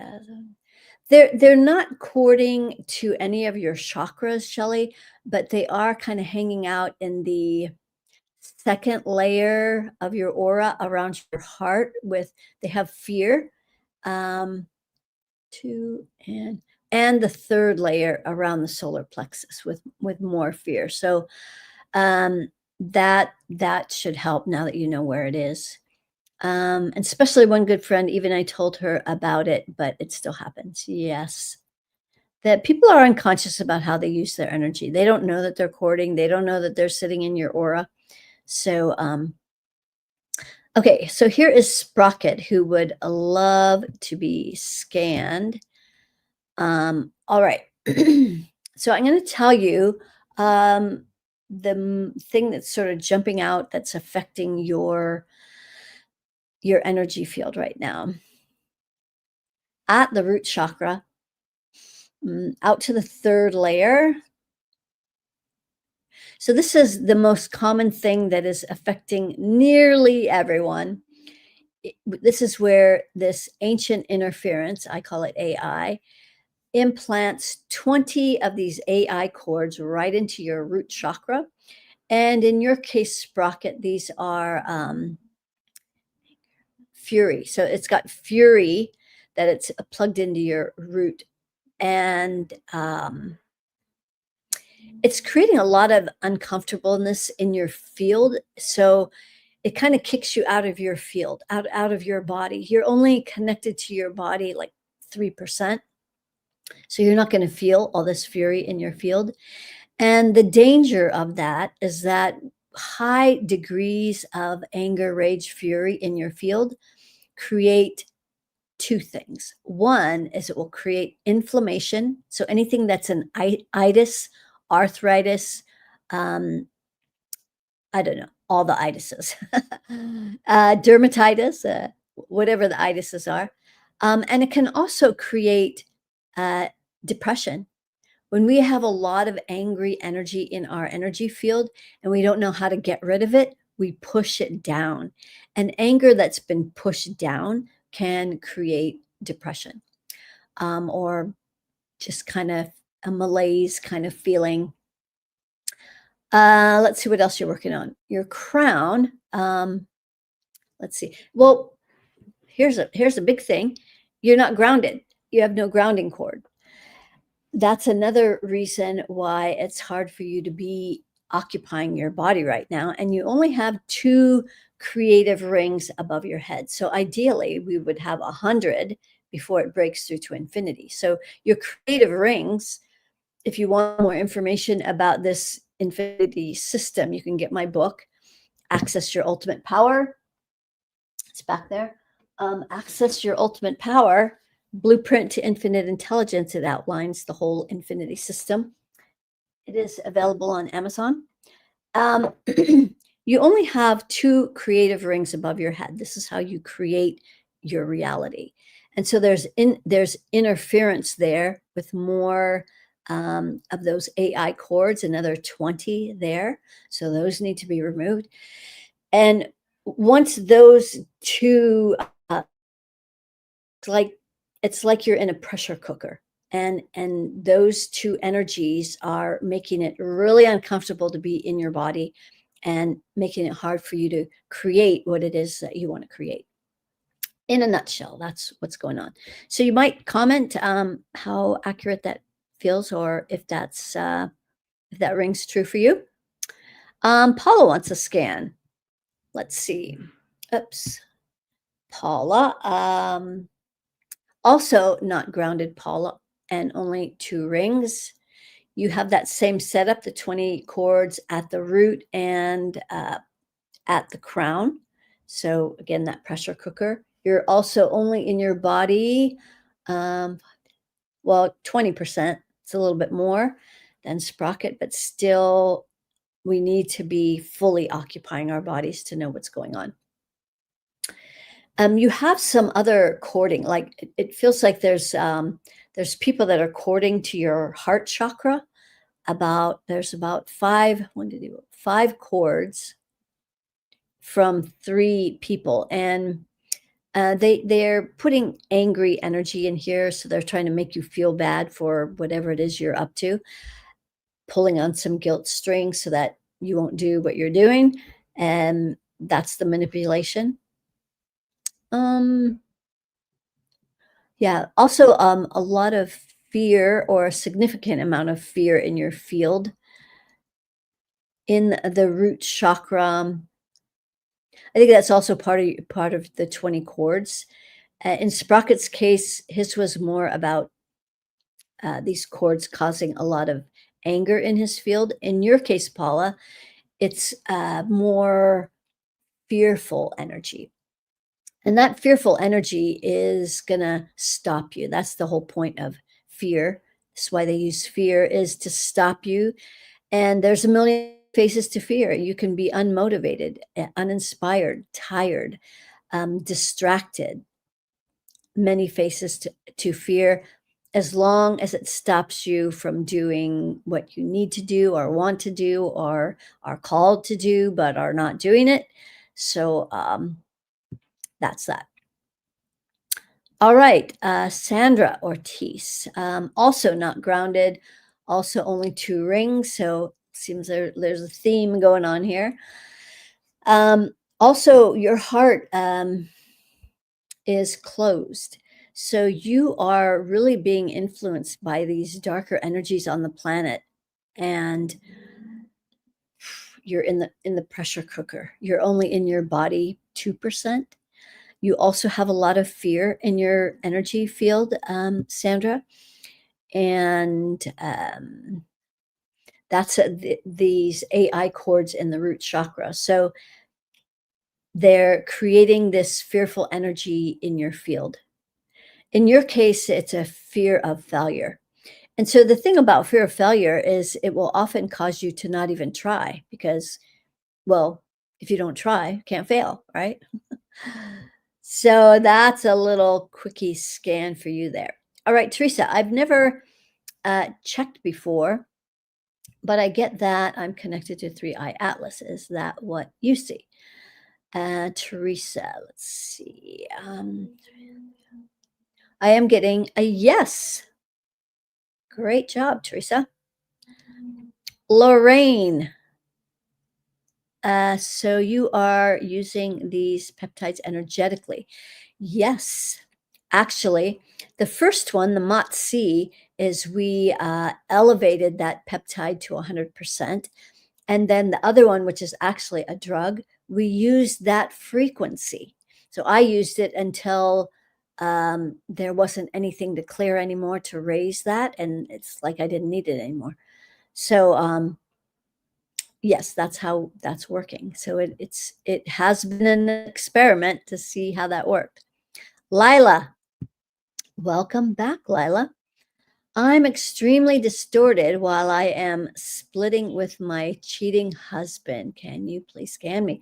they're not cording to any of your chakras, Shelley, but they are kind of hanging out in the second layer of your aura around your heart with they have fear. Um, 2 and the third layer around the solar plexus with more fear. So, um, that should help now that you know where it is. And especially one good friend, even I told her about it, but it still happens. Yes. That people are unconscious about how they use their energy. They don't know that they're courting. They don't know that they're sitting in your aura. So, okay, so here is Sprocket, who would love to be scanned. All right. So I'm going to tell you the thing that's sort of jumping out that's affecting your energy field right now. At the root chakra, out to the third layer. So this is the most common thing that is affecting nearly everyone. This is where this ancient interference, I call it AI, implants 20 of these AI cords right into your root chakra. And in your case, Sprocket, these are fury. So it's got fury that it's plugged into your root. And it's creating a lot of uncomfortableness in your field. So it kind of kicks you out of your field, out of your body. You're only connected to your body like 3%. So you're not going to feel all this fury in your field. And the danger of that is that high degrees of anger, rage, fury in your field create two things. One is it will create inflammation. So anything that's an itis, arthritis, I don't know, all the itises, dermatitis, whatever the itises are. And it can also create uh, depression. When we have a lot of angry energy in our energy field and we don't know how to get rid of it, we push it down. And anger that's been pushed down can create depression or just kind of a malaise kind of feeling. Let's see what else you're working on. Your crown. Let's see. Well, here's a big thing. You're not grounded. You have no grounding cord. That's another reason why it's hard for you to be occupying your body right now. And you only have 2 creative rings above your head. So ideally, we would have 100 before it breaks through to infinity. So your creative rings, if you want more information about this infinity system, you can get my book, Access Your Ultimate Power. It's back there. Access Your Ultimate Power, Blueprint to Infinite Intelligence. It outlines the whole infinity system. It is available on Amazon. You only have 2 creative rings above your head. This is how you create your reality. And so there's interference there with more of those AI cords, another 20 there. So those need to be removed. And once those 2 it's like you're in a pressure cooker, and those 2 energies are making it really uncomfortable to be in your body and making it hard for you to create what it is that you want to create. In a nutshell, that's what's going on. So you might comment how accurate that feels, or if that's if that rings true for you. Paula wants a scan. Let's see. Oops. Paula. Also not grounded, Paula, and only 2 rings. You have that same setup, the 20 cords at the root and at the crown. So again, that pressure cooker. You're also only in your body, well, 20%. It's a little bit more than Sprocket, but still we need to be fully occupying our bodies to know what's going on. You have some other cording, like it feels like there's people that are cording to your heart chakra. There's about 5 cords from 3 people, and they're putting angry energy in here, so they're trying to make you feel bad for whatever it is you're up to, pulling on some guilt strings so that you won't do what you're doing. And that's the manipulation. Um, yeah, also, a lot of fear or a significant amount of fear in your field in the root chakra. I think that's also part of the 20 chords. In Sprocket's case, his was more about these chords causing a lot of anger in his field. In your case, Paula, it's more fearful energy. And that fearful energy is going to stop you. That's the whole point of fear. That's why they use fear, is to stop you. And there's a million faces to fear. You can be unmotivated, uninspired, tired, distracted, many faces to fear, as long as it stops you from doing what you need to do or want to do or are called to do but are not doing it. So that's that. All right, Sandra Ortiz, also not grounded, also only 2 rings. So seems there's a theme going on here. Also, your heart is closed. So you are really being influenced by these darker energies on the planet, and you're in the pressure cooker. You're only in your body 2%. You also have a lot of fear in your energy field, Sandra, and that's these AI chords in the root chakra. So they're creating this fearful energy in your field. In your case, it's a fear of failure. And so the thing about fear of failure is it will often cause you to not even try because, well, if you don't try, you can't fail, right? So that's a little quickie scan for you there. All right, Teresa, I've never checked before, but I get that I'm connected to 3i Atlas. Is that what you see? Teresa, let's see. I am getting a yes. Great job, Teresa. Lorraine. So you are using these peptides energetically. Yes. Actually, the first one, the MOTS-C, is we elevated that peptide to 100%. And then the other one, which is actually a drug, we used that frequency. So I used it until there wasn't anything to clear anymore to raise that. And it's like I didn't need it anymore. So yes, that's how that's working. So it has been an experiment to see how that worked. Lila, welcome back, Lila. I'm extremely distorted while I am splitting with my cheating husband. Can you please scan me?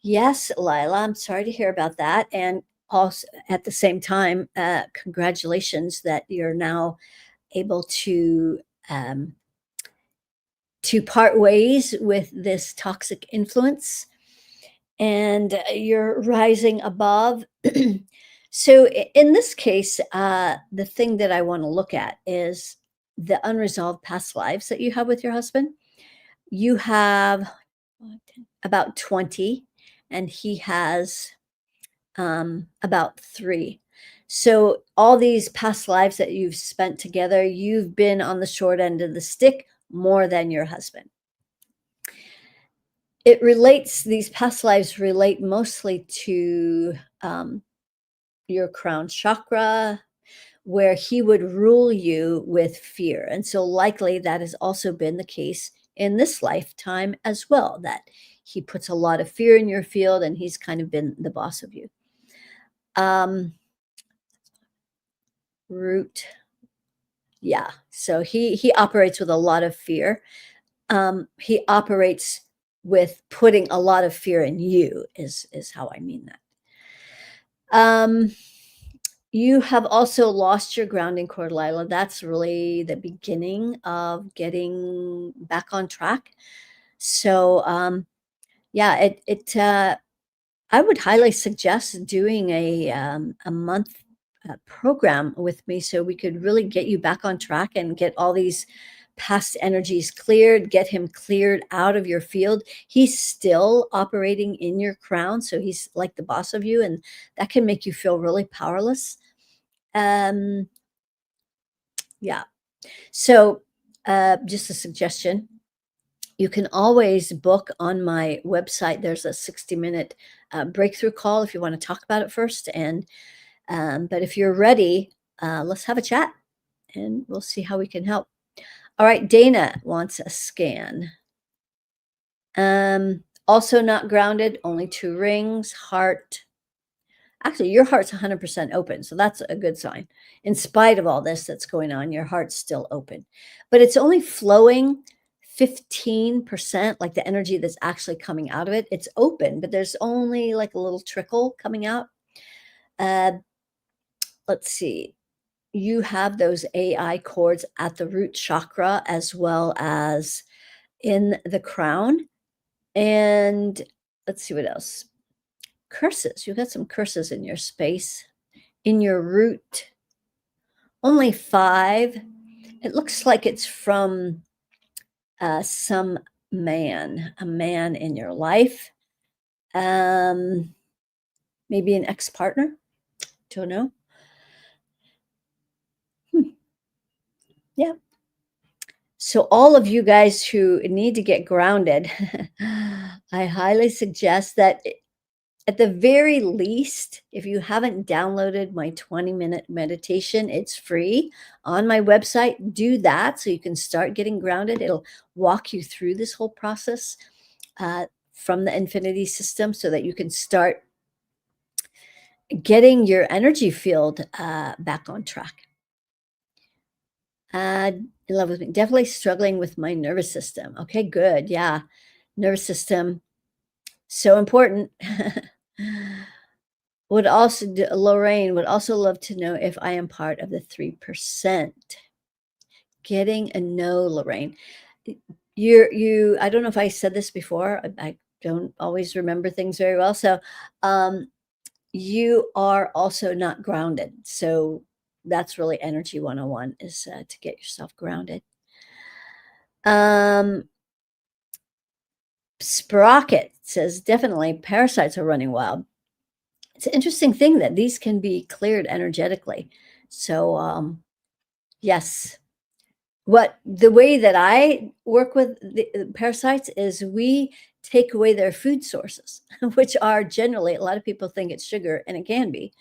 Yes, Lila, I'm sorry to hear about that. And also at the same time, congratulations that you're now able um, to part ways with this toxic influence and you're rising above. So in this case, the thing that I want to look at is the unresolved past lives that you have with your husband. You have about 20, and he has about 3. So all these past lives that you've spent together, you've been on the short end of the stick more than your husband. These past lives relate mostly to your crown chakra, where he would rule you with fear. And so likely that has also been the case in this lifetime as well, that he puts a lot of fear in your field and he's kind of been the boss of you. Root. Yeah. So he operates with a lot of fear. He operates with putting a lot of fear in you is how I mean that. You have also lost your grounding cord, Lila. That's really the beginning of getting back on track. So, yeah, I would highly suggest doing a month program with me so we could really get you back on track and get all these past energies cleared, get him cleared out of your field. He's still operating in your crown, so he's like the boss of you, and that can make you feel really powerless. Um, yeah. So, just a suggestion. You can always book on my website. There's a 60-minute breakthrough call if you want to talk about it first. And but if you're ready, let's have a chat and we'll see how we can help. All right, Dana wants a scan. Also not grounded, only 2 rings, heart. Actually, your heart's 100% open, so that's a good sign. In spite of all this that's going on, your heart's still open. But it's only flowing 15%, like the energy that's actually coming out of it. It's open, but there's only like a little trickle coming out. Uh, let's see. You have those AI cords at the root chakra as well as in the crown. And let's see what else. Curses. You've got some curses in your space, in your root. Only 5. It looks like it's from some man, a man in your life. Maybe an ex-partner. Don't know. Yeah. So all of you guys who need to get grounded, I highly suggest that at the very least, if you haven't downloaded my 20-minute meditation, it's free on my website. Do that so you can start getting grounded. It'll walk you through this whole process from the infinity system so that you can start getting your energy field back on track. In love with me. Definitely struggling with my nervous system. Okay, good. Yeah. Nervous system. So important. Lorraine would also love to know if I am part of the 3%. Getting a no, Lorraine. I don't know if I said this before. I don't always remember things very well. So you are also not grounded. So that's really energy 101 is to get yourself grounded. Sprocket says definitely parasites are running wild. It's an interesting thing that these can be cleared energetically. So yes. The way that I work with the parasites is we take away their food sources, which are generally, a lot of people think it's sugar, and it can be.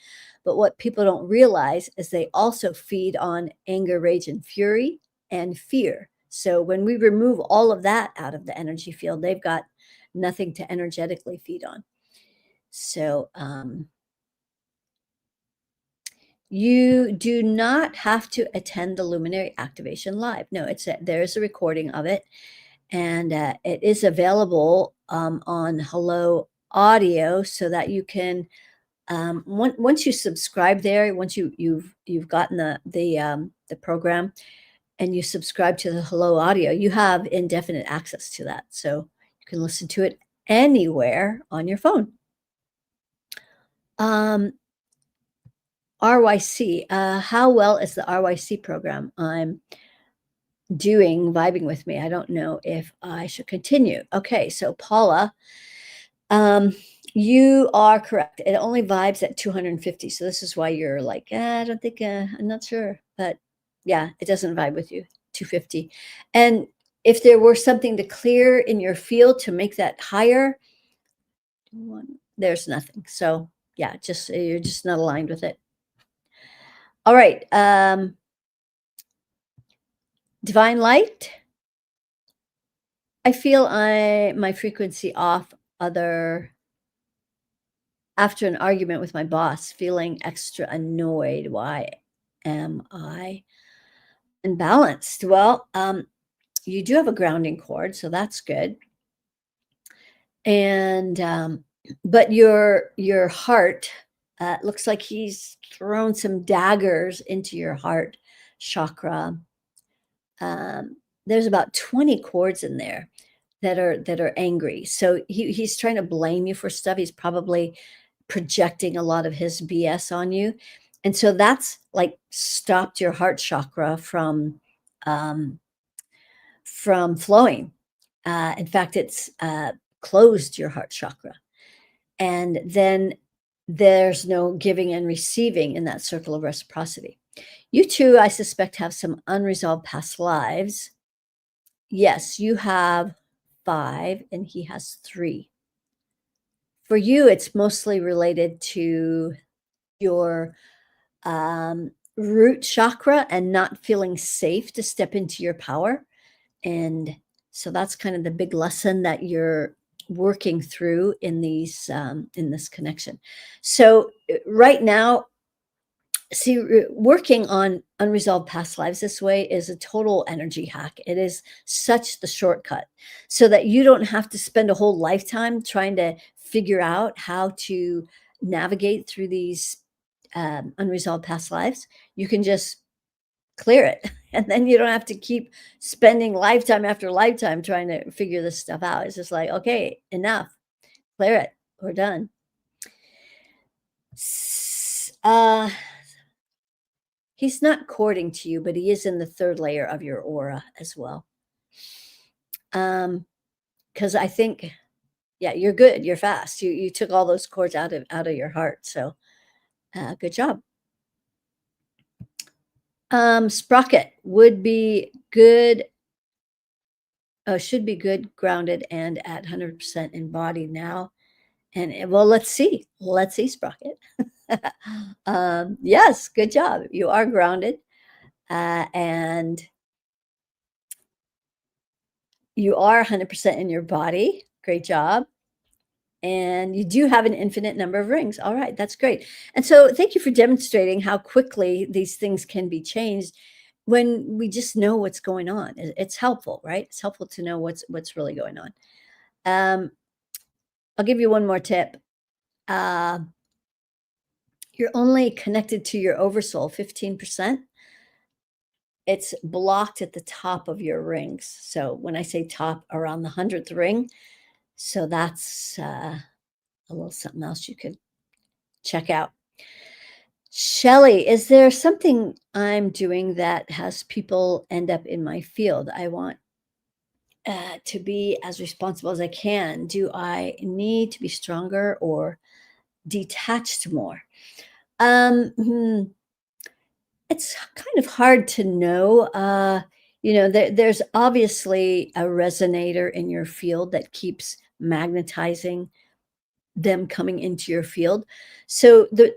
But what people don't realize is they also feed on anger, rage, and fury and fear. So when we remove all of that out of the energy field, they've got nothing to energetically feed on. So you do not have to attend the Luminary Activation Live. No, there's a recording of it, and it is available on Hello Audio so that you can once you subscribe there, once you've gotten the program and you subscribe to the Hello Audio, you have indefinite access to that, so you can listen to it anywhere on your phone. RYC, how well is the RYC program? I'm doing vibing with me. I don't know if I should continue. Okay, so Paula, you are correct. It only vibes at 250. So this is why you're like, I don't think, I'm not sure. But yeah, it doesn't vibe with you, 250. And if there were something to clear in your field to make that higher, there's nothing. So yeah, you're just not aligned with it. All right. Divine light. I feel my frequency off after an argument with my boss, feeling extra annoyed. Why am I unbalanced? Well, you do have a grounding cord, so that's good. And but your heart looks like he's thrown some daggers into your heart chakra. There's about 20 cords in there that are angry. So he's trying to blame you for stuff. He's probably projecting a lot of his BS on you. And so that's like stopped your heart chakra from from flowing. In fact, it's closed your heart chakra. And then there's no giving and receiving in that circle of reciprocity. You two, I suspect, have some unresolved past lives. Yes, you have 5 and he has 3. For you, it's mostly related to your root chakra and not feeling safe to step into your power. And so that's kind of the big lesson that you're working through in these in this connection. So right now, see, working on unresolved past lives this way is a total energy hack. It is such the shortcut so that you don't have to spend a whole lifetime trying to figure out how to navigate through these unresolved past lives. You can just clear it. And then you don't have to keep spending lifetime after lifetime trying to figure this stuff out. It's just like, okay, enough, clear it, we're done. He's not courting to you, but he is in the 3rd layer of your aura as well. Because I think, yeah, you're good. You're fast. You took all those cords out of your heart. So good job. Sprocket would be good. Oh, should be good, grounded, and at 100% embodied now. And well, let's see. Let's see, Sprocket. Yes, good job. You are grounded. And you are 100% in your body. Great job. And you do have an infinite number of rings. All right, that's great. And so thank you for demonstrating how quickly these things can be changed when we just know what's going on. It's helpful, right? It's helpful to know what's really going on. I'll give you one more tip. You're only connected to your oversoul 15%. It's blocked at the top of your rings. So when I say top, around the 100th ring. So that's a little something else you could check out. Shelley, is there something I'm doing that has people end up in my field? I want to be as responsible as I can. Do I need to be stronger or detached more? It's kind of hard to know. There's obviously a resonator in your field that keeps magnetizing them coming into your field. So the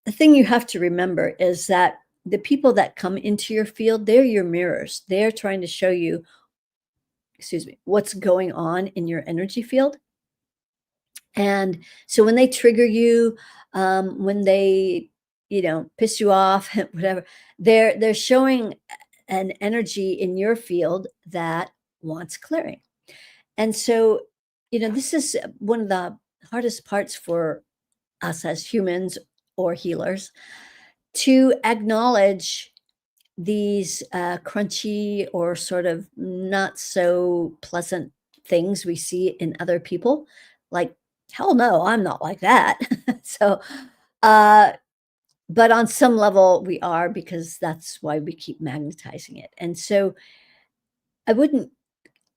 thing you have to remember is that the people that come into your field, they're your mirrors. They're trying to show you, excuse me, what's going on in your energy field. And so when they trigger you, when they, piss you off, whatever, they're showing an energy in your field that wants clearing. And so, this is one of the hardest parts for us as humans or healers to acknowledge these crunchy or sort of not so pleasant things we see in other people. Like, hell no, I'm not like that. So, but on some level we are, because that's why we keep magnetizing it. And so I wouldn't,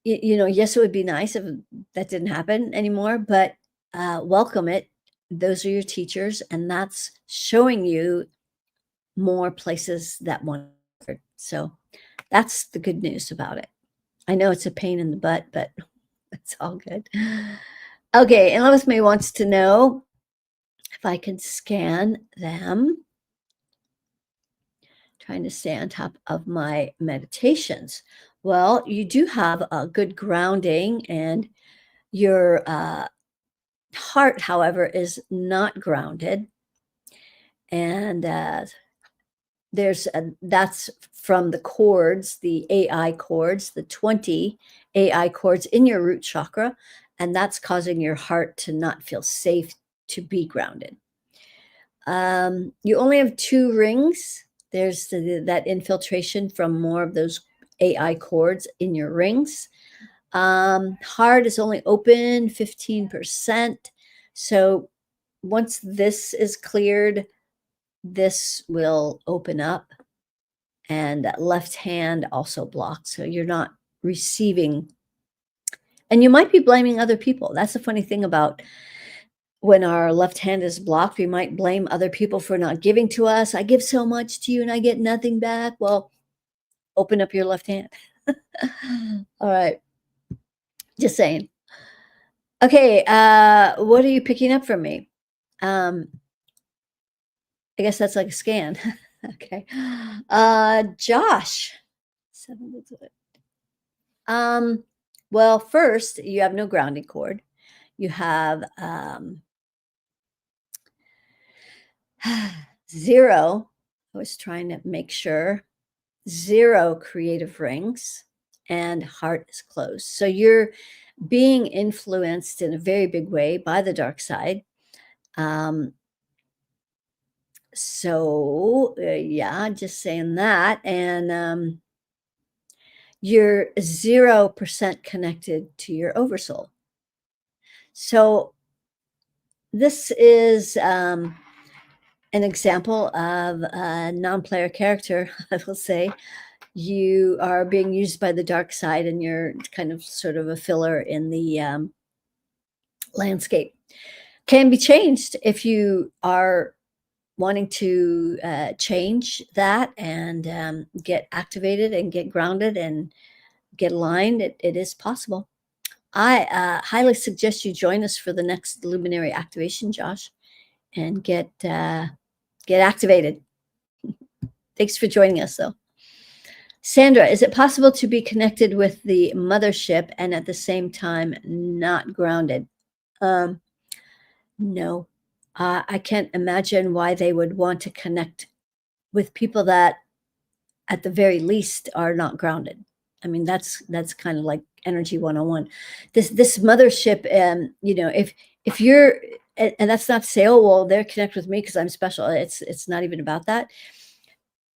yes, it would be nice if that didn't happen anymore, but welcome it. Those are your teachers, and that's showing you more places that want. So that's the good news about it. I know it's a pain in the butt, but it's all good. Okay, and Lois May wants to know if I can scan them. Trying to stay on top of my meditations. Well, you do have a good grounding, and your heart, however, is not grounded. And that's from the cords, the AI cords, the 20 AI cords in your root chakra, and that's causing your heart to not feel safe to be grounded. You only have 2 rings. There's that infiltration from more of those AI cords in your rings. Heart is only open 15%. So once this is cleared, this will open up, and left hand also blocked. So you're not receiving. And you might be blaming other people. That's the funny thing about when our left hand is blocked, we might blame other people for not giving to us. I give so much to you and I get nothing back. Well, open up your left hand. All right. Just saying. Okay, what are you picking up from me? I guess that's like a scan. Okay. Josh. Well, first, you have no grounding cord. You have 0. I was trying to make sure. 0 creative rings, and heart is closed. So you're being influenced in a very big way by the dark side. Yeah, just saying that. And you're 0% connected to your oversoul. So this is an example of a non-player character, I will say. You are being used by the dark side and you're kind of sort of a filler in the landscape. Can be changed if you are wanting to change that and get activated and get grounded and get aligned. It is possible. I highly suggest you join us for the next luminary activation, Josh, and get activated. Thanks for joining us, though. Sandra, is it possible to be connected with the mothership and at the same time not grounded? No. I can't imagine why they would want to connect with people that, at the very least, are not grounded. I mean, that's kind of like energy 101. This mothership, if you're, and that's not to say, oh, well, they're connect with me because I'm special. It's not even about that.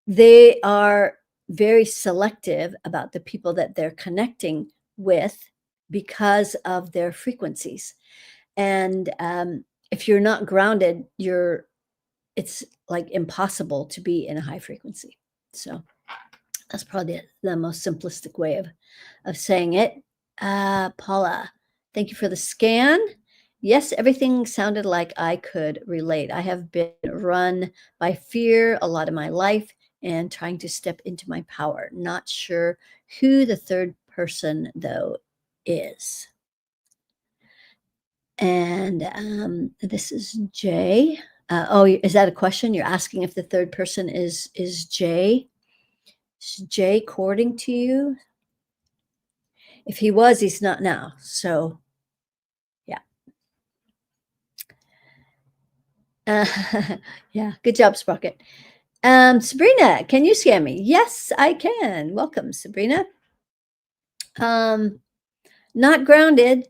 They are very selective about the people that they're connecting with because of their frequencies. And if you're not grounded, it's like impossible to be in a high frequency. So that's probably the most simplistic way of saying it. Paula, thank you for the scan. Yes, everything sounded like I could relate. I have been run by fear a lot of my life and trying to step into my power. Not sure who the third person, though, is. And this is Jay. Is that a question? You're asking if the third person is Jay? Is Jay courting to you? If he was, he's not now. So, yeah. Yeah, good job, Sprocket. Sabrina, can you scan me? Yes, I can. Welcome, Sabrina. Not grounded,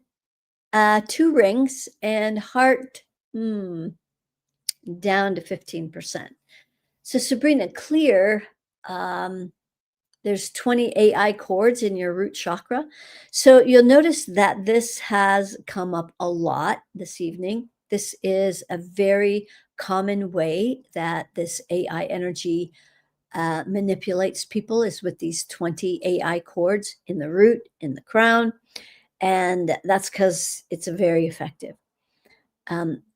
2 rings, and heart down to 15%. So, Sabrina, clear. There's 20 AI chords in your root chakra. So you'll notice that this has come up a lot this evening. This is a very common way that this AI energy manipulates people, is with these 20 AI chords in the root, in the crown. And that's because it's very effective.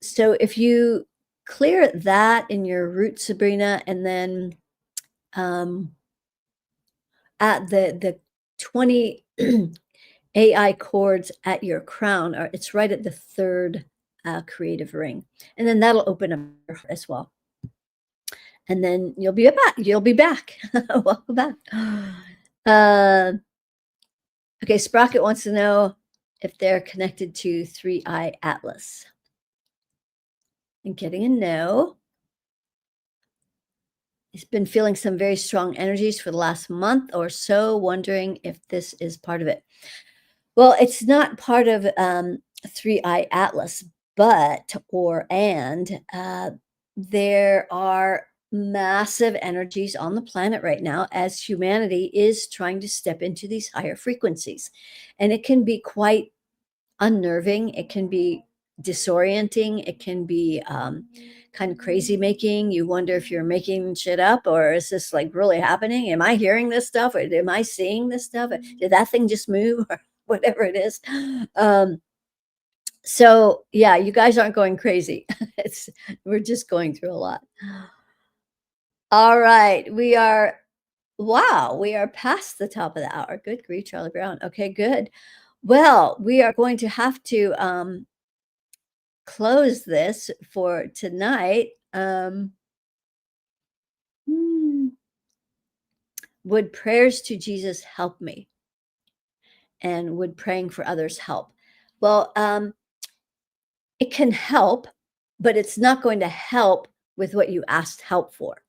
So if you clear that in your root, Sabrina, and then at the 20 AI chords at your crown, or it's right at the 3rd creative ring. And then that'll open up your heart as well. And then you'll be back. You'll be back. Welcome back. Okay, Sprocket wants to know if they're connected to 3i Atlas. And getting a no. He's been feeling some very strong energies for the last month or so, wondering if this is part of it. Well, it's not part of 3i Atlas, but there are massive energies on the planet right now as humanity is trying to step into these higher frequencies. And it can be quite unnerving. It can be disorienting. It can be kind of crazy making. You wonder if you're making shit up, or is this like really happening? Am I hearing this stuff, or am I seeing this stuff? Did that thing just move, or whatever it is? Um, so yeah, you guys aren't going crazy. It's we're just going through a lot. All right, we are past the top of the hour. Good grief, Charlie Brown. Okay, good. Well, we are going to have to close this for tonight. Hmm, would prayers to Jesus help me? And would praying for others help? Well, it can help, but it's not going to help with what you asked help for.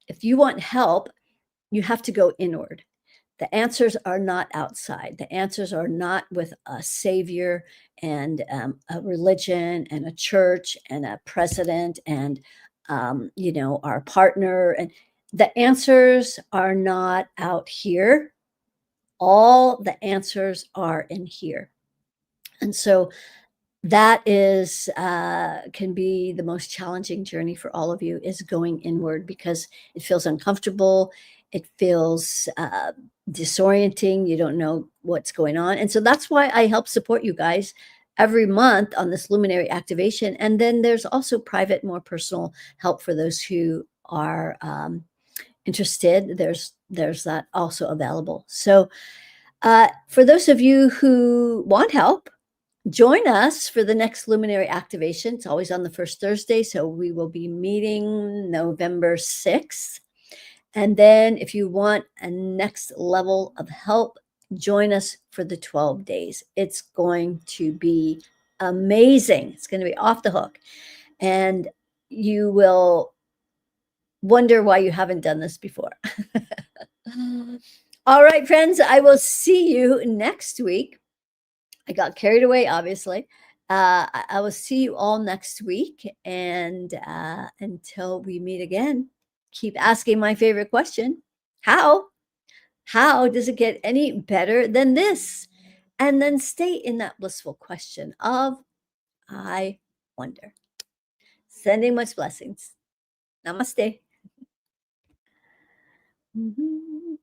If you want help, you have to go inward. The answers are not outside. The answers are not with a savior and a religion and a church and a president and our partner. And the answers are not out here. All the answers are in here. And so that is can be the most challenging journey for all of you, is going inward, because it feels uncomfortable. It feels disorienting. You don't know what's going on. And so that's why I help support you guys every month on this luminary activation. And then there's also private, more personal help for those who are interested. There's that also available. So for those of you who want help, join us for the next luminary activation. It's always on the first Thursday. So we will be meeting November 6th. And then if you want a next level of help, join us for the 12 days. It's going to be amazing. It's going to be off the hook. And you will wonder why you haven't done this before. All right, friends, I will see you next week. I got carried away, obviously. I will see you all next week. And until we meet again, keep asking my favorite question: how? How does it get any better than this? And then stay in that blissful question of, I wonder. Sending much blessings. Namaste. Mhm.